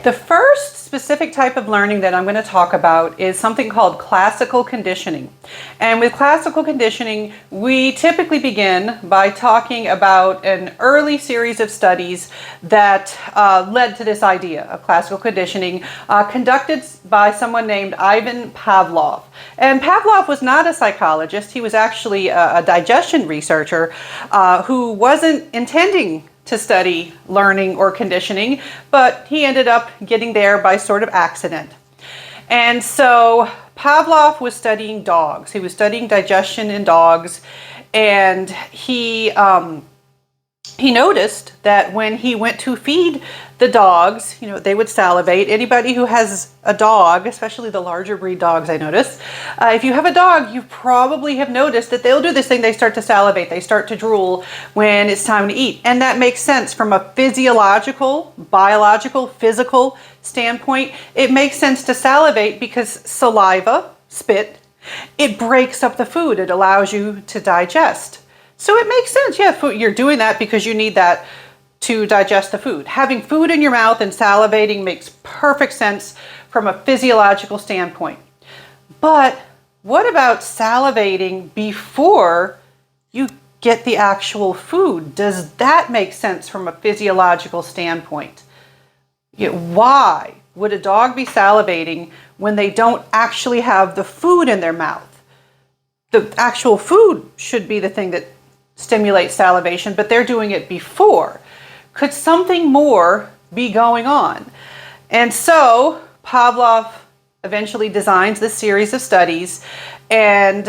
The first specific type of learning that I'm going to talk about is something called classical conditioning. And with classical conditioning, we typically begin by talking about an early series of studies that led to this idea of classical conditioning, conducted by someone named Ivan Pavlov. And Pavlov was not a psychologist. He was actually a digestion researcher who wasn't intending to study learning or conditioning, but he ended up getting there by sort of accident. And so Pavlov was studying dogs. He was studying digestion in dogs, and he noticed that when he went to feed the dogs, they would salivate. Anybody who has a dog, especially the larger breed dogs, I notice, if you have a dog, you probably have noticed that they'll do this thing. They start to salivate. They start to drool when it's time to eat. And that makes sense from a physiological, biological, physical standpoint. It makes sense to salivate because saliva, spit, it breaks up the food. It allows you to digest. So it makes sense. Yeah, you're doing that because you need that to digest the food. Having food in your mouth and salivating makes perfect sense from a physiological standpoint. But what about salivating before you get the actual food? Does that make sense from a physiological standpoint? Why would a dog be salivating when they don't actually have the food in their mouth? The actual food should be the thing that stimulates salivation, but they're doing it before. Could something more be going on? And so Pavlov eventually designs this series of studies, and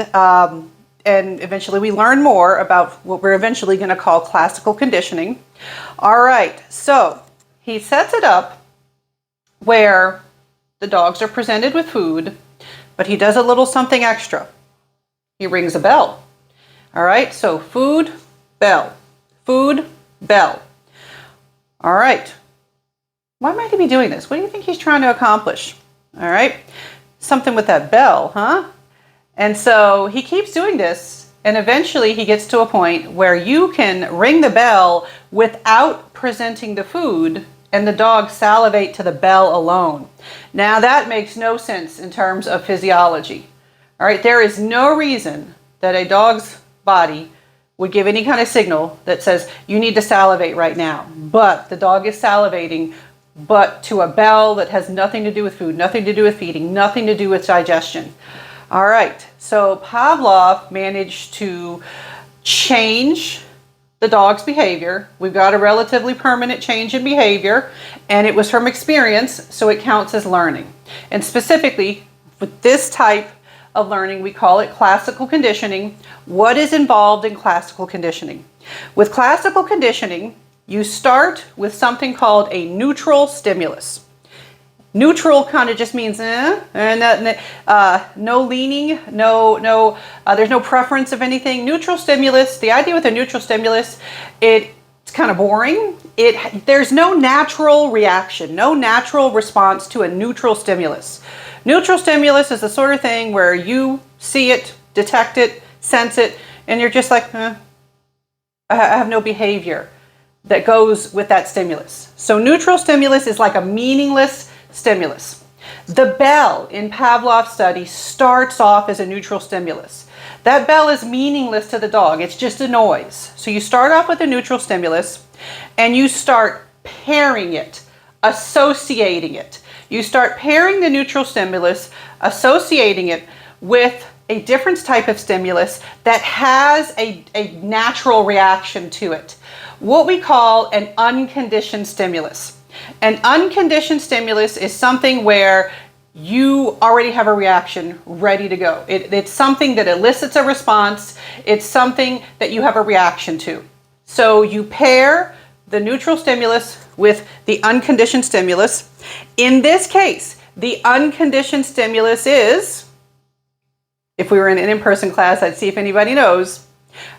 eventually we learn more about what we're eventually going to call classical conditioning. All right, so he sets it up where the dogs are presented with food, but he does a little something extra. He rings a bell. All right, so food, bell, food, bell. All right, why might he be doing this? What do you think he's trying to accomplish? All right, something with that bell, huh? And so he keeps doing this, and eventually he gets to a point where you can ring the bell without presenting the food, and the dog salivate to the bell alone. Now that makes no sense in terms of physiology. All right, there is no reason that a dog's body would give any kind of signal that says you need to salivate right now. But the dog is salivating, but to a bell that has nothing to do with food, nothing to do with feeding, nothing to do with digestion. All right, so Pavlov managed to change the dog's behavior. We've got a relatively permanent change in behavior, and it was from experience, so it counts as learning. And specifically, with this type of learning, we call it classical conditioning. What is involved in classical conditioning? With classical conditioning, you start with something called a neutral stimulus. Neutral kind of just means no leaning, there's no preference of anything. Neutral stimulus, the idea with a neutral stimulus, it's kind of boring. There's no natural reaction, no natural response to a neutral stimulus. Neutral stimulus is the sort of thing where you see it, detect it, sense it, and you're just like, I have no behavior that goes with that stimulus. So neutral stimulus is like a meaningless stimulus. The bell in Pavlov's study starts off as a neutral stimulus. That bell is meaningless to the dog. It's just a noise. So you start off with a neutral stimulus, and you start pairing it, associating it. You start pairing the neutral stimulus, associating it with a different type of stimulus that has a natural reaction to it. What we call an unconditioned stimulus. An unconditioned stimulus is something where you already have a reaction ready to go. It's something that elicits a response. It's something that you have a reaction to. So you pair the neutral stimulus with the unconditioned stimulus. In this case, the unconditioned stimulus is, if we were in an in-person class, I'd see if anybody knows.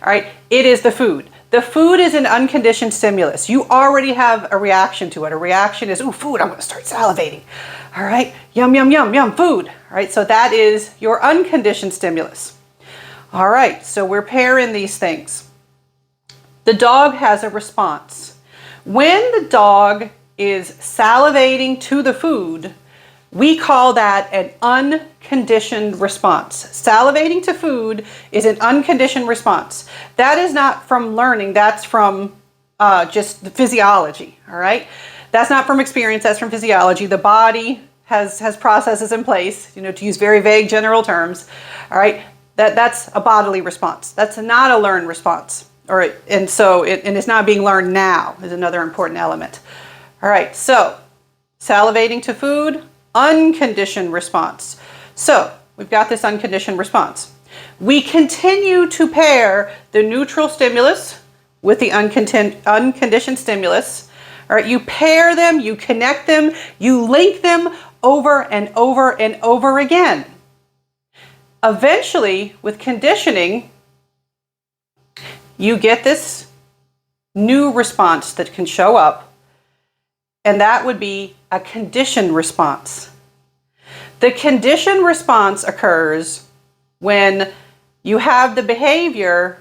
All right, it is the food. The food is an unconditioned stimulus. You already have a reaction to it. A reaction is, ooh, food, I'm going to start salivating. All right, yum, yum, yum, yum, food. All right, so that is your unconditioned stimulus. All right, so we're pairing these things. The dog has a response. When the dog is salivating to the food, we call that an unconditioned response. Salivating to food is an unconditioned response. That is not from learning, that's from just the physiology, all right? That's not from experience, that's from physiology. The body has processes in place, you know, to use very vague general terms, all right? That's a bodily response. That's not a learned response. All right, and it's not being learned now is another important element. All right, so salivating to food, unconditioned response. So we've got this unconditioned response. We continue to pair the neutral stimulus with the unconditioned stimulus. All right, you pair them, you connect them, you link them over and over and over again. Eventually, with conditioning, you get this new response that can show up, and that would be a conditioned response. The conditioned response occurs when you have the behavior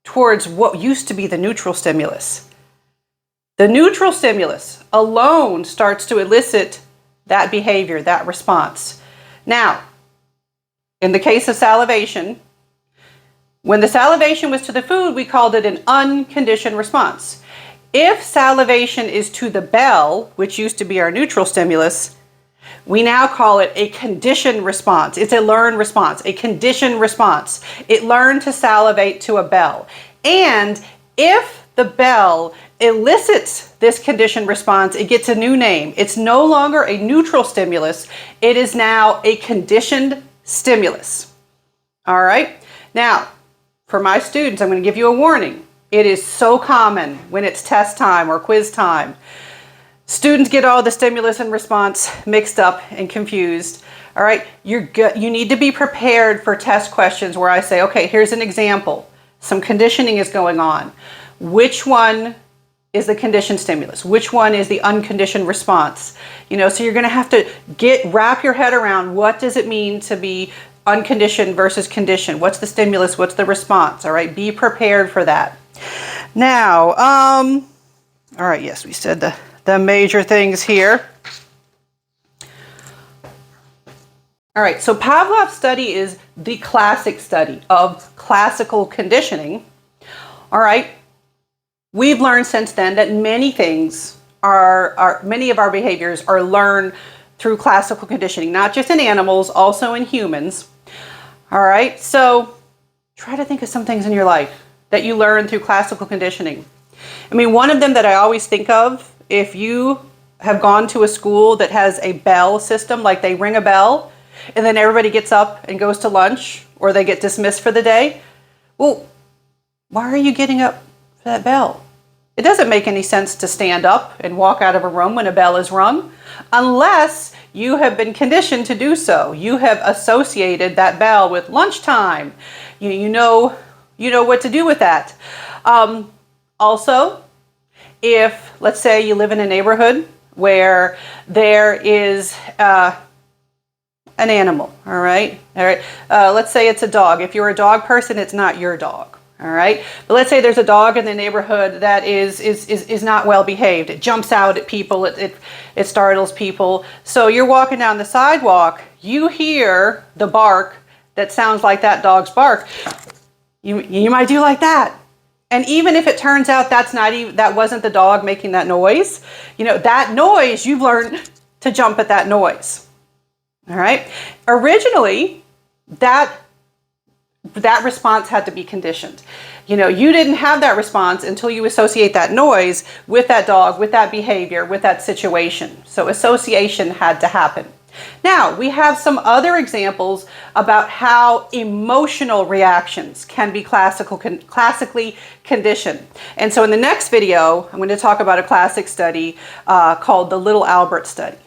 towards what used to be the neutral stimulus. The neutral stimulus alone starts to elicit that behavior, that response. Now, in the case of salivation, when the salivation was to the food, we called it an unconditioned response. If salivation is to the bell, which used to be our neutral stimulus, we now call it a conditioned response. It's a learned response, a conditioned response. It learned to salivate to a bell. And if the bell elicits this conditioned response, it gets a new name. It's no longer a neutral stimulus. It is now a conditioned stimulus. All right? Now, for my students, I'm going to give you a warning. It is so common when it's test time or quiz time. Students get all the stimulus and response mixed up and confused. All right, you need to be prepared for test questions where I say, okay, here's an example. Some conditioning is going on. Which one is the conditioned stimulus? Which one is the unconditioned response? You know, so you're going to have to wrap your head around what does it mean to be unconditioned versus conditioned. What's the stimulus? What's the response? All right, be prepared for that. Now, all right, yes, we said the major things here. All right, so Pavlov's study is the classic study of classical conditioning. All right, we've learned since then that many things many of our behaviors are learned through classical conditioning, not just in animals, also in humans. All right, so try to think of some things in your life that you learn through classical conditioning. I mean, one of them that I always think of, if you have gone to a school that has a bell system, like they ring a bell and then everybody gets up and goes to lunch or they get dismissed for the day. Well, why are you getting up for that bell? It doesn't make any sense to stand up and walk out of a room when a bell is rung unless you have been conditioned to do so. You have associated that bell with lunchtime. You know what to do with that. Also, if, let's say, you live in a neighborhood where there is an animal, all right? Let's say it's a dog. If you're a dog person, it's not your dog, all right? But let's say there's a dog in the neighborhood that is not well behaved. It jumps out at people. It startles people. So you're walking down the sidewalk. You hear the bark that sounds like that dog's bark. You might do like that. And even if it turns out that wasn't the dog making that noise, you know, that noise, you've learned to jump at that noise. All right. Originally, that response had to be conditioned. You know, you didn't have that response until you associate that noise with that dog, with that behavior, with that situation. So association had to happen. Now, we have some other examples about how emotional reactions can be classically conditioned. And so in the next video, I'm going to talk about a classic study called the Little Albert study.